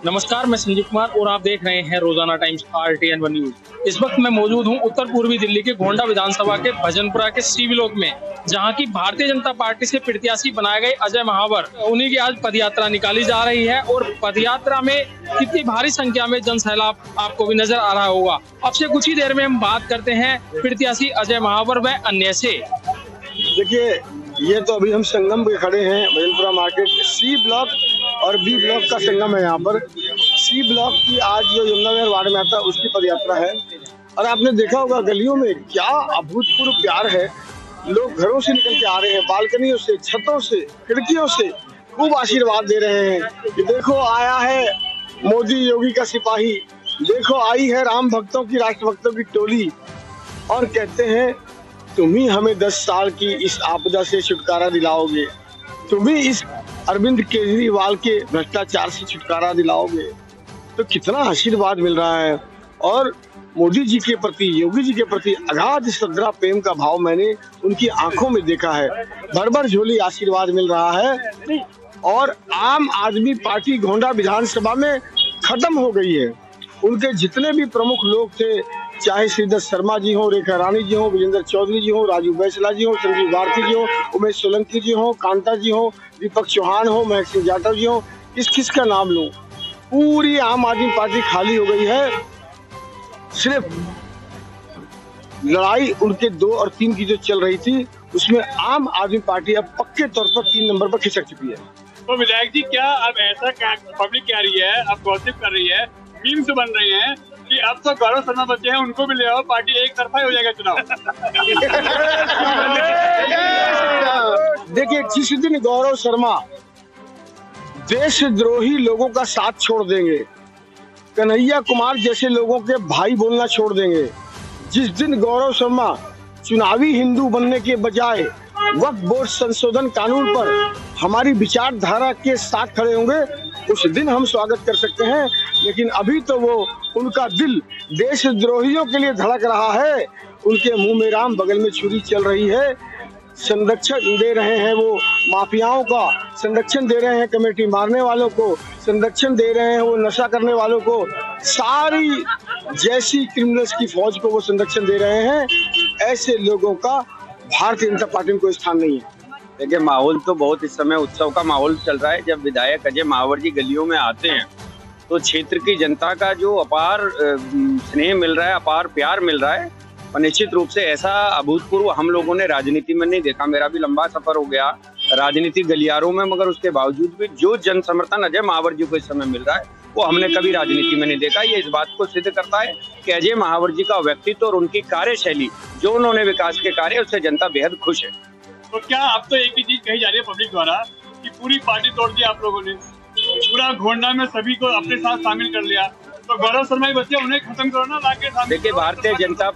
नमस्कार, मैं संजीव कुमार और आप देख रहे हैं रोजाना टाइम्स RTN 1 न्यूज। इस वक्त मैं मौजूद हूं उत्तर पूर्वी दिल्ली के गोंडा विधानसभा के भजनपुरा के सी ब्लॉक में, जहां की भारतीय जनता पार्टी से प्रत्याशी बनाए गए अजय महावर, उन्हीं की आज पदयात्रा निकाली जा रही है और पदयात्रा में कितनी भारी संख्या में जनसैलाब आपको भी नजर आ रहा होगा। अब से कुछ ही देर में हम बात करते हैं प्रत्याशी अजय महावर व अन्य से। देखिए, ये तो अभी हम संगम पे खड़े हैं, भजनपुरा मार्केट। सी ब्लॉक और बी ब्लॉक का संगम है यहाँ पर। सी ब्लॉक की आज जो यमुना विहार वार्ड में आता है उसकी पदयात्रा है और आपने देखा होगा गलियों में क्या अभूतपूर्व प्यार है। लोग घरों से निकल के आ रहे हैं, बालकनियों से, छतों से, खिड़कियों से खूब आशीर्वाद दे रहे हैं कि देखो आया है मोदी योगी का सिपाही, देखो आई है राम भक्तों की, राष्ट्रभक्तों की टोली, और कहते हैं तुम ही हमें 10 साल की इस आपदा से छुटकारा दिलाओगे, तुम ही इस अरविंद केजरीवाल के भ्रष्टाचार से छुटकारा दिलाओगे। तो कितना आशीर्वाद मिल रहा है और मोदी जी के प्रति, योगी जी के प्रति अगाध श्रद्धा प्रेम का भाव मैंने उनकी आंखों में देखा है। भर भर झोली आशीर्वाद मिल रहा है और आम आदमी पार्टी गोंडा विधानसभा में खत्म हो गई है। उनके जितने भी प्रमुख लोग थे, चाहे श्रीधर शर्मा जी हो, रेखा रानी जी हो, विजेंद्र चौधरी जी हो, राजू बैसला जी हो, संजीव भारती जी हो, उमेश सोलंकी जी हो, कांता जी हो, दीपक चौहान हो, महक सिंह जाटव जी हो, किस का नाम लूं? पूरी आम आदमी पार्टी खाली हो गई है। सिर्फ लड़ाई उनके 2 और 3 की जो चल रही थी, उसमें आम आदमी पार्टी अब पक्के तौर पर 3 नंबर पर खिसक चुकी है। तो विधायक जी, क्या अब ऐसा पब्लिक कह रही है, अब गॉसिप कर रही है, मीम्स बन रही हैं कि अब तो गौरव शर्मा बच्चे हैं, उनको भी ले आओ, पार्टी एक तरफा हो जाएगा चुनाव। देखिए, जिस दिन गौरव शर्मा देशद्रोही लोगों का साथ छोड़ देंगे, कन्हैया कुमार जैसे लोगों के भाई बोलना छोड़ देंगे, जिस दिन गौरव शर्मा चुनावी हिंदू बनने के बजाय वक्फ बोर्ड संशोधन कानून पर हमारी विचारधारा के साथ खड़े होंगे, उस दिन हम स्वागत कर सकते हैं। लेकिन अभी तो वो, उनका दिल देशद्रोहियों के लिए धड़क रहा है, उनके मुंह में राम, बगल में छुरी चल रही है। संरक्षण दे रहे हैं वो माफियाओं का, संरक्षण दे रहे हैं कमेटी मारने वालों को, संरक्षण दे रहे हैं वो नशा करने वालों को, सारी जैसी क्रिमिनल्स की फौज को वो संरक्षण दे रहे हैं। ऐसे लोगों का भारतीय जनता पार्टी में कोई स्थान नहीं है। देखिए, माहौल तो बहुत इस समय उत्सव का माहौल चल रहा है। जब विधायक अजय महावर जी गलियों में आते हैं तो क्षेत्र की जनता का जो अपार स्नेह मिल रहा है, अपार प्यार मिल रहा है, और निश्चित रूप से ऐसा अभूतपूर्व हम लोगों ने राजनीति में नहीं देखा। मेरा भी लंबा सफर हो गया राजनीतिक गलियारों में, मगर उसके बावजूद भी जो जन समर्थन अजय महावर जी को इस समय मिल रहा है वो हमने कभी राजनीति में नहीं देखा। ये इस बात को सिद्ध करता है कि अजय महावर जी का व्यक्तित्व और उनकी कार्यशैली, जो उन्होंने विकास के कार्य, उससे जनता बेहद खुश है। तो क्या अब तो एक ही चीज कही जा रही है पब्लिक द्वारा कि पूरी पार्टी तोड़ दी आप लोगों ने, पूरा गोंडा में सभी को अपने साथ शामिल कर लिया, तो गौरव शर्मा ही बच्चे, उन्हें खत्म करो ना लाके सामने। देखिए, भारतीय जनता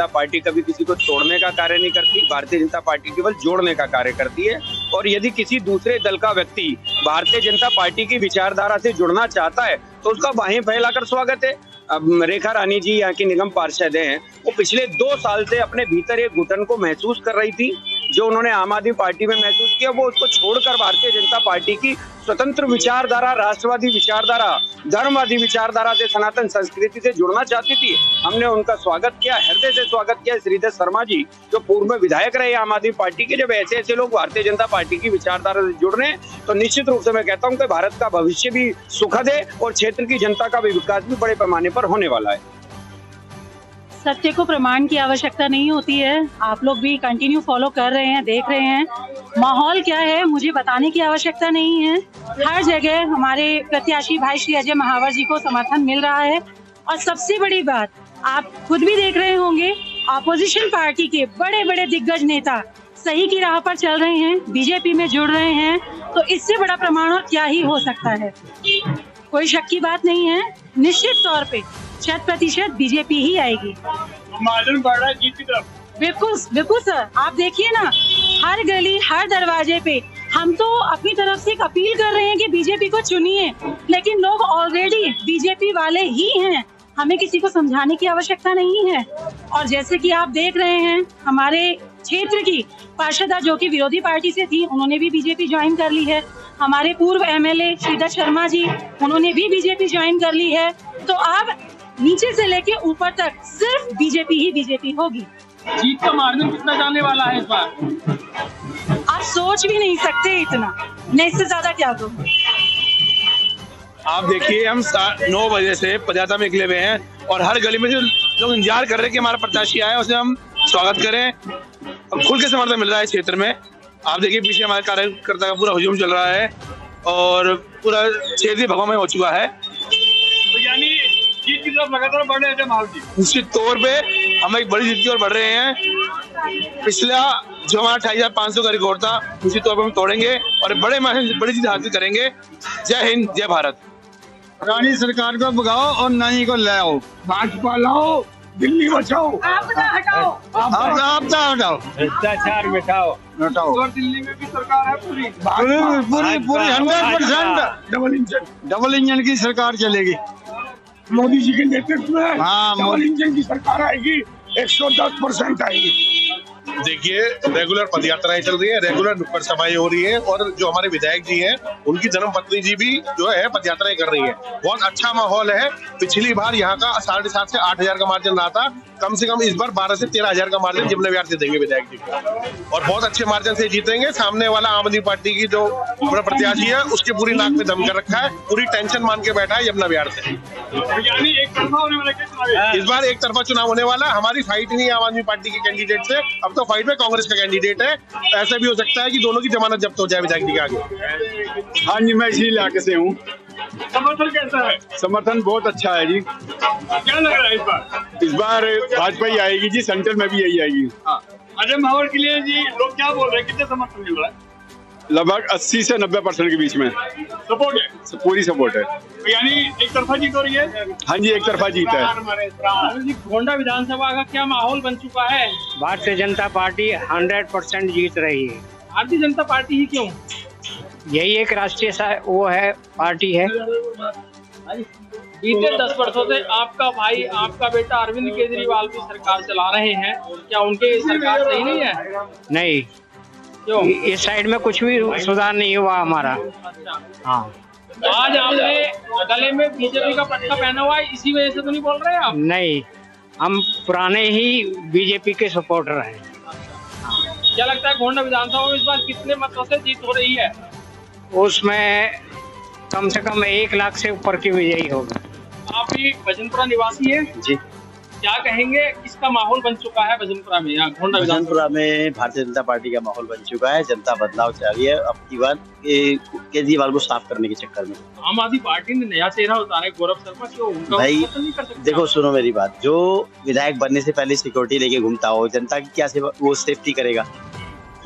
पार्टी कभी किसी को तोड़ने का कार्य नहीं करती। भारतीय जनता पार्टी केवल जोड़ने का कार्य करती है, और यदि किसी दूसरे दल का व्यक्ति भारतीय जनता पार्टी की विचारधारा से जुड़ना चाहता है तो उसका बाहें फैलाकर स्वागत है। अब रेखा रानी जी यहाँ की निगम पार्षद हैं, वो पिछले 2 साल से अपने भीतर एक घुटन को महसूस कर रही थी, जो उन्होंने आम आदमी पार्टी में महसूस किया, वो उसको छोड़कर भारतीय जनता पार्टी की स्वतंत्र विचारधारा, राष्ट्रवादी विचारधारा, धर्मवादी विचारधारा से, सनातन संस्कृति से जुड़ना चाहती थी। हमने उनका स्वागत किया, हृदय से स्वागत किया। श्रीधर शर्मा जी जो पूर्व में विधायक रहे आम आदमी पार्टी के, जब ऐसे लोग भारतीय जनता पार्टी की विचारधारा से जुड़ रहे हैं तो निश्चित रूप से मैं कहता हूँ कि भारत का भविष्य भी सुखद है और क्षेत्र की जनता का भी विकास भी बड़े पैमाने पर होने वाला है। सत्य को प्रमाण की आवश्यकता नहीं होती है। आप लोग भी कंटिन्यू फॉलो कर रहे हैं, देख रहे हैं माहौल क्या है, मुझे बताने की आवश्यकता नहीं है। हर जगह हमारे प्रत्याशी भाई श्री अजय महावर जी को समर्थन मिल रहा है। और सबसे बड़ी बात, आप खुद भी देख रहे होंगे, अपोजिशन पार्टी के बड़े बड़े दिग्गज नेता सही की राह पर चल रहे हैं, बीजेपी में जुड़ रहे हैं, तो इससे बड़ा प्रमाण और क्या ही हो सकता है। कोई शक की बात नहीं है, निश्चित तौर पे 100% बीजेपी ही आएगी। मार्जिन बढ़ रहा है जीत की तरफ। बिल्कुल बिल्कुल सर, आप देखिए ना, हर गली, हर दरवाजे पे हम तो अपनी तरफ से एक अपील कर रहे हैं कि बीजेपी को चुनिए, लेकिन लोग ऑलरेडी बीजेपी वाले ही हैं। हमें किसी को समझाने की आवश्यकता नहीं है। और जैसे कि आप देख रहे हैं, हमारे क्षेत्र की पार्षदा जो कि विरोधी पार्टी से थी, उन्होंने भी बीजेपी ज्वाइन कर ली है। हमारे पूर्व एमएलए श्रीधर शर्मा जी, उन्होंने भी बीजेपी ज्वाइन कर ली है। तो अब नीचे से लेके ऊपर तक सिर्फ बीजेपी ही बीजेपी होगी। जीत का मार्जिन कितना जाने वाला है इस बार? आप सोच भी नहीं सकते इतना, मैं इससे ज्यादा क्या कहूँ। आप देखिए, हम 9 बजे से पदयात्रा में निकले हुए हैं और हर गली में से लोग इंतजार कर रहे हैं कि हमारा प्रत्याशी आए, उसे हम स्वागत करें। अब खुल के समर्थन मिल रहा है क्षेत्र में। आप देखिए पीछे हमारे कार्यकर्ता का पूरा हुजूम चल रहा है और पूरा क्षेत्र भगवामय हो चुका है। तो यानी जीत की तरफ लगातार बढ़ रहे थे माहौल जी। निश्चित तौर पे हम एक बड़ी जीत की ओर बढ़ रहे हैं। पिछला जो हमारा 28,500 का रिकॉर्ड था, निश्चित तौर पर हम तोड़ेंगे और बड़ी जीत हासिल करेंगे। जय हिंद, जय भारत। पुरानी सरकार को भगाओ और नई को ले आओ। भाजपा लाओ, दिल्ली बचाओ, आपदा हटाओ, आपदा हटाओ, भ्रष्टाचार मिटाओ। और दिल्ली में भी सरकार है पूरी पूरी 100% डबल इंजन की सरकार चलेगी। मोदी जी के नेतृत्व में हाँ, डबल इंजन की सरकार आएगी, 110% आएगी। देखिए, रेगुलर पदयात्राएं चल रही है, रेगुलर नुक्कड़ सभाएं हो रही है और जो हमारे विधायक जी हैं, उनकी धर्मपत्नी जी भी जो है पदयात्राएं कर रही है। बहुत अच्छा माहौल है। पिछली बार यहाँ का 7,500 से 8,000 का मार्जिन रहा था। कम से कम इस बार 12 से 13,000 का मार्जिन यमुना विहार से देंगे विधायक जी को और बहुत अच्छे मार्जिन से जीतेंगे। सामने वाला आम आदमी पार्टी की जो पूरा प्रत्याशी है, उसके पूरी नाक में दम कर रखा है, पूरी टेंशन मान के बैठा है यमुना विहार से। यानी एक तरफा होने वाला क्या चुनाव है? इस बार एक तरफा चुनाव होने वाला। हमारी फाइट नहीं है आम आदमी पार्टी के कैंडिडेट से, अब तो फाइट में कांग्रेस का कैंडिडेट है। ऐसा भी हो सकता है कि दोनों की जमानत जब्त हो जाए विधायक जी के आगे। हाँ जी, मैं इसी इलाके से हूँ। समर्थन कैसा है? समर्थन बहुत अच्छा है जी। क्या लग रहा है इस बार भाजपा ही आएगी जी, सेंटर में भी यही आएगी। अजय माहौल के लिए जी लोग क्या बोल रहे हैं, कितने समर्थन मिल रहा है? लगभग 80 से 90% के बीच में सपोर्ट है, पूरी सपोर्ट है। तो यानी एक तरफा जीत हो रही है। हाँ जी, एक तरफा जीत है। गोंडा विधानसभा का क्या माहौल बन चुका है? भारतीय जनता पार्टी 100% जीत रही है। भारतीय जनता पार्टी ही क्यों? यही एक राष्ट्रीय वो है, पार्टी है। बीते 10 वर्षों से आपका भाई, आपका बेटा अरविंद केजरीवाल भी सरकार चला रहे हैं, क्या उनके सरकार सही नहीं है? नहीं, क्यों? इस साइड में कुछ भी सुधार नहीं हुआ हमारा। अच्छा, हाँ, आज आपने गले में बीजेपी का पट्टा पहना हुआ है, इसी वजह से तो नहीं बोल रहे आप? नहीं, हम पुराने ही बीजेपी के सपोर्टर हैं। क्या लगता है गोंडा विधानसभा में इस बार कितने मतों से जीत हो रही है? उसमें कम से कम 1 लाख से ऊपर की विजयी होगी। आप भी भजनपुरा निवासी हैं जी। क्या कहेंगे, किसका माहौल बन चुका है भजनपुरा में? यहाँ गोंडा भजनपुरा में भारतीय जनता पार्टी का माहौल बन चुका है। जनता बदलाव चाह रही है अब की बार केजरीवाल को साफ करने के चक्कर में। आम आदमी पार्टी ने नया चेहरा उतारा है, गौरव शर्मा, क्यों उनका भाई नहीं कर सकते? देखो, सुनो मेरी बात। जो विधायक बनने से पहले सिक्योरिटी लेके घूमता हो, जनता की क्या सेवा, वो सेफ्टी करेगा?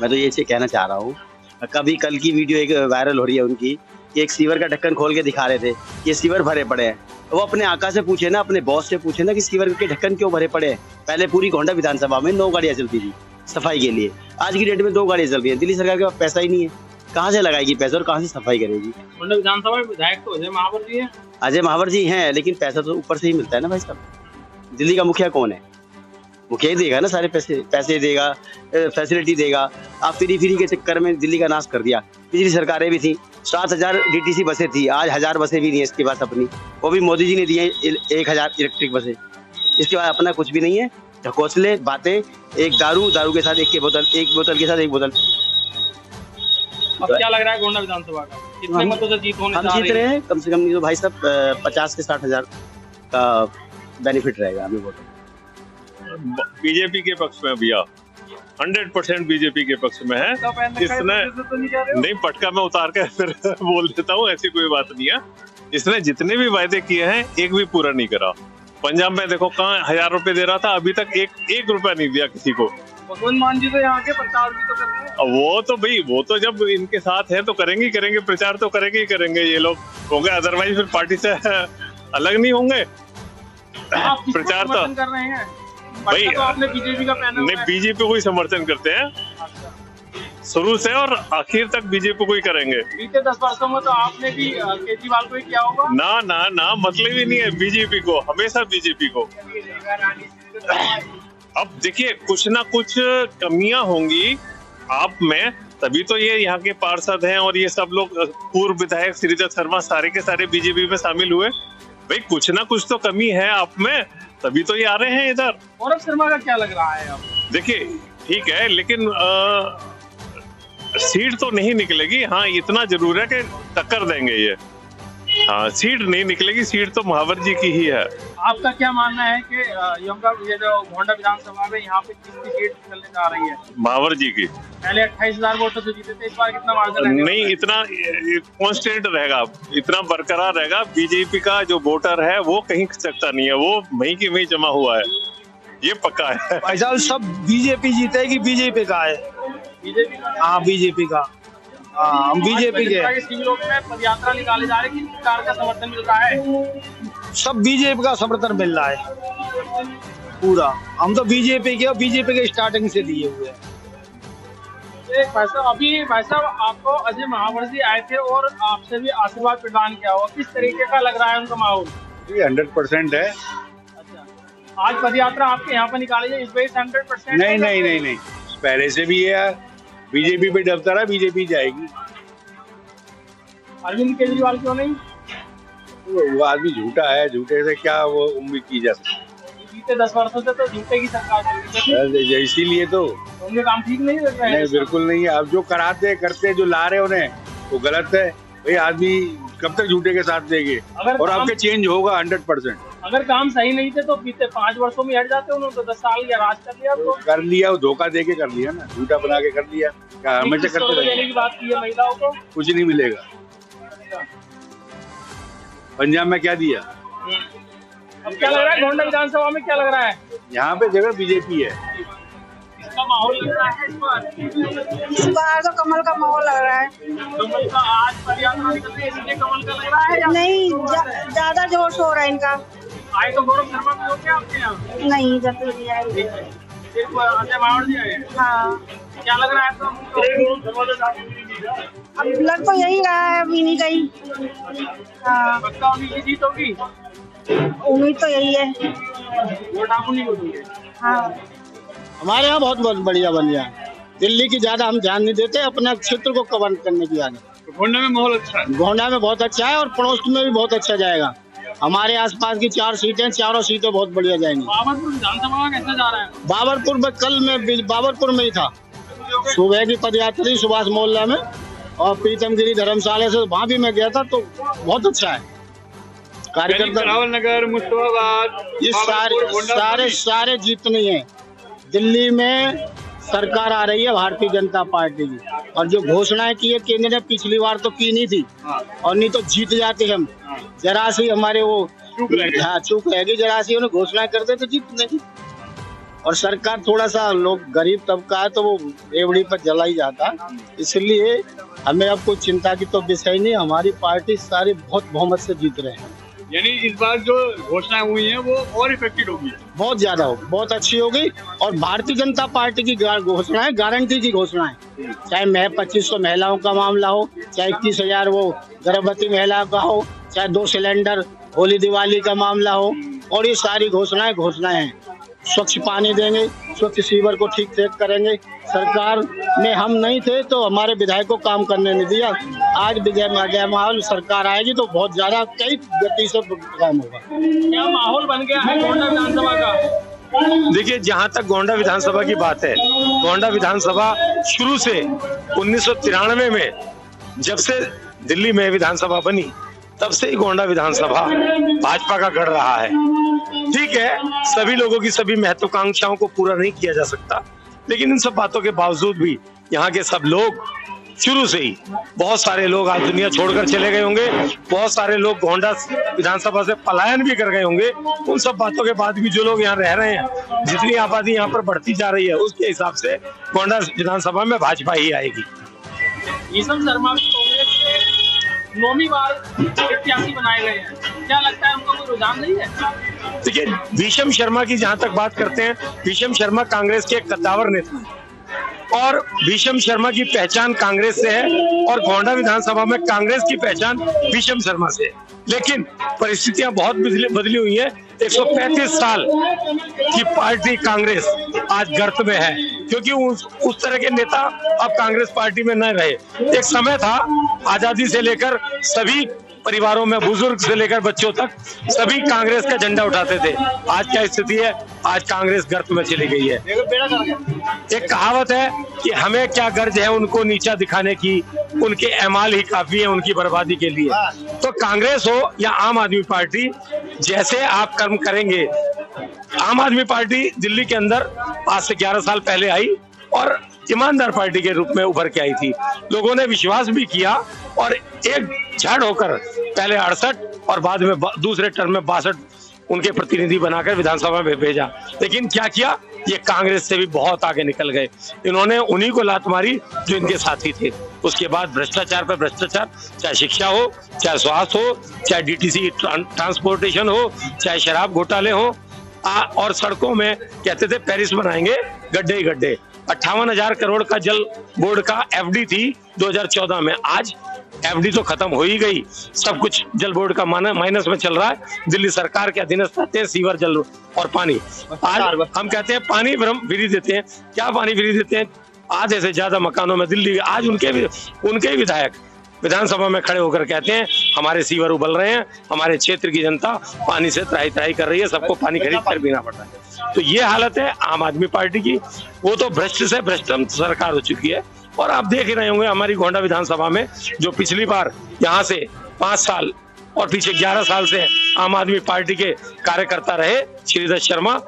मैं तो ये कहना चाह रहा हूँ। कभी कल की वीडियो एक वायरल हो रही है उनकी कि एक सीवर का ढक्कन खोल के दिखा रहे थे कि सीवर भरे पड़े हैं। वो अपने आका से पूछे ना, अपने बॉस से पूछे ना कि सीवर के ढक्कन क्यों भरे पड़े हैं। पहले पूरी गोंडा विधानसभा में 9 गाड़ियां चलती थी सफाई के लिए, आज की डेट में 2 गाड़ियां चल रही है। दिल्ली सरकार के पास पैसा ही नहीं है, कहाँ से लगाएगी पैसा और कहाँ से सफाई करेगी? गोंडा विधानसभा में विधायक तो अजय महावर जी है। अजय महावर जी हैं, लेकिन पैसा तो ऊपर से ही मिलता है ना भाई साहब। दिल्ली का मुखिया कौन है? मुखिया ही देगा ना, सारे पैसे देगा, फैसिलिटी देगा। आप फ्री के चक्कर में दिल्ली का नाश कर दिया। पिछली सरकारें भी थी, 7,000 डीटीसी बसें थी, आज 1,000 बसें भी नहीं है इसके पास अपनी, वो भी मोदी जी ने दी है 1,000 इलेक्ट्रिक बसें। इसके बाद अपना कुछ भी नहीं है। ढकोसले बातें, एक दारू के साथ एक बोतल के साथ एक बोतल। अब क्या लग रहा है गोंडा विधानसभा का कितने मतों से जीत होने हम जीत रहे हैं? कम से कम नहीं तो भाई साहब 50 से 60,000 का बेनिफिट रहेगा हमें वोटों। बीजेपी के पक्ष में भैया 100% बीजेपी के पक्ष में है। इसने नहीं, पटका में उतार के फिर बोल देता हूँ, ऐसी कोई बात नहीं है। इसने जितने भी वायदे किए हैं एक भी पूरा नहीं करा। पंजाब में देखो कहाँ 1,000 रुपए दे रहा था, अभी तक एक रुपया नहीं दिया किसी को। भगवंत मान जी तो यहाँ के प्रचार भी तो कर रहे हैं। वो तो भाई, वो तो जब इनके साथ है तो करेंगे प्रचार तो करेंगे ही करेंगे ये लोग होंगे, अदरवाइज फिर पार्टी से अलग नहीं होंगे। प्रचार तो कर रहे हैं भाई, तो आपने बीजेपी का पहना नहीं, बीजेपी को ही समर्थन करते हैं शुरू से और आखिर तक बीजेपी को ही करेंगे। बीते 10 वर्षों में तो आपने भी केजरीवाल को ही किया होगा। ना मतलब ही नहीं है बीजेपी को, हमेशा बीजेपी को। अब देखिए, कुछ ना कुछ कमियां होंगी आप में, तभी तो ये यहाँ के पार्षद हैं और ये सब लोग पूर्व विधायक श्रीधर शर्मा सारे के सारे बीजेपी में शामिल हुए। भाई कुछ ना कुछ तो कमी है आप में, तभी तो ये आ रहे हैं इधर। गौरव शर्मा का क्या लग रहा है अब? देखिए ठीक है, लेकिन सीट तो नहीं निकलेगी। हाँ इतना जरूर है कि टक्कर देंगे ये। हाँ सीट नहीं निकलेगी, सीट तो महावर जी की ही है। आपका क्या मानना है कि ये जो गोंडा विधानसभा में यहाँ पे किसकी सीट निकलने जा रही है? महावर जी की। पहले 28,000 वोटों से जीते थे, इस बार कितना मार्जिन? नहीं इतना कांस्टेंट रहेगा, इतना बरकरार रहेगा। बीजेपी का जो वोटर है वो कहीं खिसकता नहीं है, वो वहीं की वहीं जमा हुआ है, ये पक्का है। भाई साहब सब बीजेपी जीतेगी, बीजेपी का है। बीजेपी का? हाँ बीजेपी का। हाँ हम बीजेपी के। शिविरों में पदयात्रा निकाले जा रहे हैं, किस प्रकार का समर्थन मिल रहा है? सब बीजेपी का समर्थन मिल रहा है पूरा। हम तो बीजेपी के और बीजेपी के स्टार्टिंग से दिए हुए हैं। अभी भाई साहब आपको अजय महावर जी आए थे और आपसे भी आशीर्वाद प्रदान किया हुआ, किस तरीके का लग रहा है उनका माहौल? 100% है। अच्छा, आज पदयात्रा आपके यहाँ पर निकाली है, इस वजह से 100%? नहीं, पहले से भी है। बीजेपी पे डरता रहा, बीजेपी जाएगी। अरविंद केजरीवाल क्यों नहीं? वो आदमी झूठा है, झूठे से क्या वो उम्मीद की जा सकती? बीते 10 वर्षों से तो झूठे की सरकार चल रही है, इसीलिए तो उनके काम ठीक नहीं लग रहे हैं। नहीं बिल्कुल नहीं है। अब जो कराते करते जो ला रहे उन्हें वो गलत है। भाई आदमी कब तक झूठे के साथ देंगे? और आपके चेंज होगा 100%। अगर काम सही नहीं थे तो बीते 5 वर्षों में हट जाते, उन्होंने तो 10 साल या राज कर लिया। तो कर लिया, वो धोखा दे के कर लिया ना, झूठा बना के कर लिया। क्या हमेशा करते देने की बात की है महिलाओं को? कुछ नहीं मिलेगा। पंजाब में क्या दिया? अब क्या लग रहा है गोंडा विधानसभा में, क्या लग रहा है? यहाँ पे जगह बीजेपी है। इसका माहौल लग रहा है इस बार तो कमल का माहौल लग रहा है। कमल का आज पदयात्रा निकल रही है, इसलिए कमल का लग रहा है? नहीं ज्यादा जोर शोर है इनका। आए तो गौरव शर्मा भी हो क्या आपके यहाँ? नहीं जब नहीं आए, सिर्फ अजय महावर जी आए। हाँ क्या लग रहा है आपको? अब लग तो यही रहा है, अभी नहीं गई। हाँ पक्का उन्हीं की जीत होगी, उम्मीद तो यही है। वोट आप उन्हीं को देंगे? हाँ हमारे यहाँ बहुत बढ़िया बन गया। दिल्ली की ज्यादा हम ध्यान नहीं देते, अपना क्षेत्र को कवर करने की आदत। गोंडा में माहौल अच्छा है? गोंडा में बहुत अच्छा है और पड़ोस में भी बहुत अच्छा जाएगा। हमारे आसपास की 4 सीटें, चारों सीटें बहुत बढ़िया जाएंगी। बाबरपुर विधानसभा कैसा जा रहा है? बाबरपुर में कल मैं बाबरपुर में ही था, सुबह की पदयात्रा सुभाष मोहल्ला में, और प्रीतमगिरी धर्मशाला से वहाँ भी मैं गया था, तो बहुत अच्छा है। कार्यकर्ता रावल नगर, मुस्तफाबाद, ये सारे जीतनी है। दिल्ली में सरकार आ रही है भारतीय जनता पार्टी की, और जो घोषणाएं की है केंद्र ने, पिछली बार तो की नहीं थी, और नहीं तो जीत जाते हम। जरा सी हमारे वो चूक रहेगी, जरा सी उन्हें घोषणा करते तो जीत नहीं। और सरकार थोड़ा सा, लोग गरीब तबका है तो वो रेवड़ी पर जला ही जाता, इसलिए हमें अब कोई चिंता की तो विषय नहीं। हमारी पार्टी सारी बहुत बहुमत से जीत रहे हैं। यानी इस बार जो घोषणाएं हुई हैं वो और इफेक्टिव होगी, बहुत ज्यादा होगी, बहुत अच्छी होगी। और भारतीय जनता पार्टी की घोषणाएं गारंटी की घोषणाएं, चाहे 2500 महिलाओं का मामला हो, चाहे 21,000 वो गर्भवती महिला का हो, चाहे 2 सिलेंडर होली दिवाली का मामला हो, और ये सारी घोषणाएं हैं। स्वच्छ पानी देंगे, स्वच्छ सीवर को ठीक ठीक करेंगे। सरकार में हम नहीं थे तो हमारे विधायक को काम करने नहीं दिया। आज विजय माहौल सरकार आएगी तो बहुत ज्यादा कई गति से काम होगा। क्या माहौल बन गया है गोंडा विधानसभा का? देखिए, जहाँ तक गोंडा विधानसभा की बात है, गोंडा विधानसभा शुरू से 1993 में जब से दिल्ली में विधानसभा बनी, तब से ही गोंडा विधानसभा भाजपा का गढ़ रहा है। ठीक है, सभी लोगों की सभी महत्वाकांक्षाओं को पूरा नहीं किया जा सकता, लेकिन इन सब बातों के बावजूद भी यहाँ के सब लोग शुरू से ही, बहुत सारे लोग आज दुनिया छोड़कर चले गए होंगे, बहुत सारे लोग गोंडा विधानसभा से पलायन भी कर गए होंगे। उन सब बातों के बाद भी जो लोग यहाँ रह रहे हैं, जितनी आबादी यहाँ पर बढ़ती जा रही है, उसके हिसाब से गोंडा विधानसभा में भाजपा ही आएगी। भीषम शर्मा कांग्रेस के 9वीं बार प्रत्याशी बनाए गए हैं, क्या लगता है उनको कोई रुझान नहीं है? देखिए, भीषम शर्मा की जहाँ तक बात करते हैं, भीषम शर्मा कांग्रेस के एक कद्दावर नेता, और भीषम शर्मा की पहचान कांग्रेस से है और गोंडा विधानसभा में कांग्रेस की पहचान भीषम शर्मा से है। लेकिन परिस्थितियां बहुत बदली हुई है। 135 साल की पार्टी कांग्रेस आज गर्त में है, क्योंकि उस तरह के नेता अब कांग्रेस पार्टी में न रहे। एक समय था आजादी से लेकर सभी परिवारों में, बुजुर्ग से लेकर बच्चों तक, सभी कांग्रेस का झंडा उठाते थे। आज क्या स्थिति है? आज कांग्रेस गर्त में चली गई है। एक कहावत है कि हमें क्या गर्ज है उनको नीचा दिखाने की, उनके एमाल ही काफी है उनकी बर्बादी के लिए। तो कांग्रेस हो या आम आदमी पार्टी, जैसे आप कर्म करेंगे। आम आदमी पार्टी दिल्ली के अंदर आज से 11 साल पहले आई और ईमानदार पार्टी के रूप में उभर के आई थी। लोगों ने विश्वास भी किया और एक झड़ होकर पहले 68 और बाद में दूसरे टर्म में 62 उनके प्रतिनिधि बनाकर विधानसभा में भेजा। लेकिन क्या किया? ये कांग्रेस से भी बहुत आगे निकल गए। इन्होंने उन्हीं को लात मारी जो इनके साथी थे। उसके बाद भ्रष्टाचार पर भ्रष्टाचार, चाहे शिक्षा हो, चाहे स्वास्थ्य हो, चाहे डीटीसी ट्रांसपोर्टेशन हो, चाहे शराब घोटाले हो, और सड़कों में कहते थे पेरिस बनाएंगे, गड्ढे ही गड्ढे। 58,000 करोड़ का जल बोर्ड का एफडी थी 2014 में। आज एफडी तो खत्म हो ही गई, सब कुछ जल बोर्ड का माइनस में चल रहा है। दिल्ली सरकार के अधीनस्थ आते हैं सीवर, जल और पानी। आज हम कहते हैं पानी फ्री देते हैं। क्या पानी फ्री देते हैं? आधे से ज्यादा मकानों में दिल्ली आज उनके विधायक विधानसभा में खड़े होकर कहते हैं हमारे सीवर उबल रहे हैं, हमारे क्षेत्र की जनता पानी से त्राही त्राही कर रही है, सबको पानी खरीद कर पीना पड़ रहा है। तो ये हालत है आम आदमी पार्टी की। वो तो भ्रष्ट से भ्रष्टतम सरकार हो चुकी है। और आप देख ही रहे होंगे हमारी गोंडा विधानसभा में जो पिछली बार यहाँ से 5 साल और पीछे 11 साल से आम आदमी पार्टी के कार्यकर्ता रहे श्रीधर शर्मा,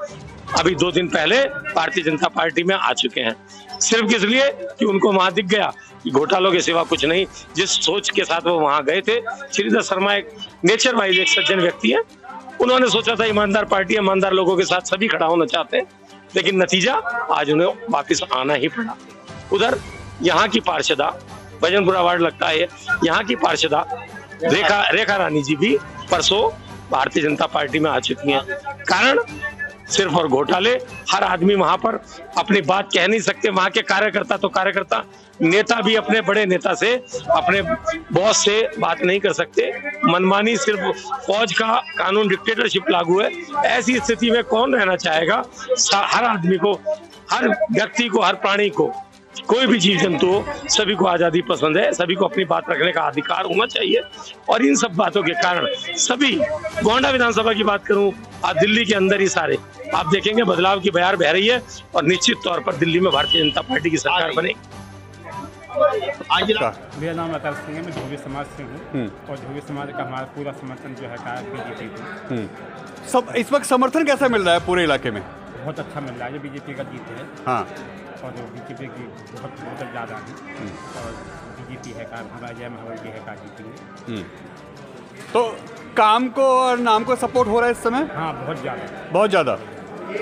अभी 2 दिन पहले भारतीय जनता पार्टी में आ चुके हैं। सिर्फ किस लिए कि उनको वहां दिख गया कि घोटालों के सिवा कुछ नहीं। जिस सोच के साथ वो वहां गए थे, श्रीधर शर्मा एक नेचर वाइज एक सज्जन व्यक्ति है। उन्होंने सोचा था ईमानदार पार्टी, ईमानदार लोगों के साथ सभी खड़ा होना चाहते हैं, लेकिन नतीजा आज उन्हें वापिस आना ही पड़ा। उधर यहाँ की पार्षदा, भजनपुरा वार्ड लगता है, यहाँ की पार्षदा रेखा रानी जी भी परसों भारतीय जनता पार्टी में आ चुकी हैं। कारण सिर्फ और घोटाले। हर आदमी वहां पर अपनी बात कह नहीं सकते। वहां के कार्यकर्ता तो कार्यकर्ता, नेता भी अपने बड़े नेता से, अपने बॉस से बात नहीं कर सकते। मनमानी, सिर्फ फौज का कानून, डिक्टेटरशिप लागू है। ऐसी स्थिति में कौन रहना चाहेगा? हर आदमी को, हर व्यक्ति को, हर प्राणी को, कोई भी जीव जंतु हो, सभी को आजादी पसंद है, सभी को अपनी बात रखने का अधिकार होना चाहिए। और इन सब बातों के कारण सभी, गोंडा विधानसभा की बात करूं, आज दिल्ली के अंदर ही सारे आप देखेंगे बदलाव की बयार बह रही है और निश्चित तौर पर दिल्ली में भारतीय जनता पार्टी की सरकार बनेगी। मेरा नाम अतर सिंह है, मैं धोबी समाज से हूँ और धोबी समाज का हमारा पूरा समर्थन जो है बीजेपी को। सब इस वक्त समर्थन कैसा मिल रहा है पूरे इलाके में? बहुत अच्छा मिल रहा है, बीजेपी का जीत है। हाँ, और बीजेपी की बहुत ज़्यादा है और बीजेपी है कार हमारा जय महावर जी है कार जीती। तो काम को और नाम को सपोर्ट हो रहा है इस समय? हाँ, बहुत ज़्यादा, बहुत ज़्यादा।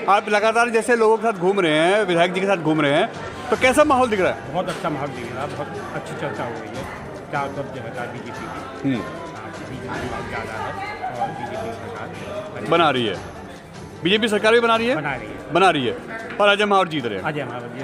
आप लगातार जैसे लोगों के साथ घूम रहे हैं, विधायक जी के साथ घूम रहे हैं, तो कैसा माहौल दिख रहा है? बहुत अच्छा माहौल दिख रहा है, बहुत अच्छी चर्चा हो रही है। चारों तरफ जो है बीजेपी की, बीजेपी बहुत ज़्यादा है और बीजेपी सरकार बना रही है। बीजेपी सरकार भी बना रही है और अजय महावर जीत रहे हैं। अजय महावर जी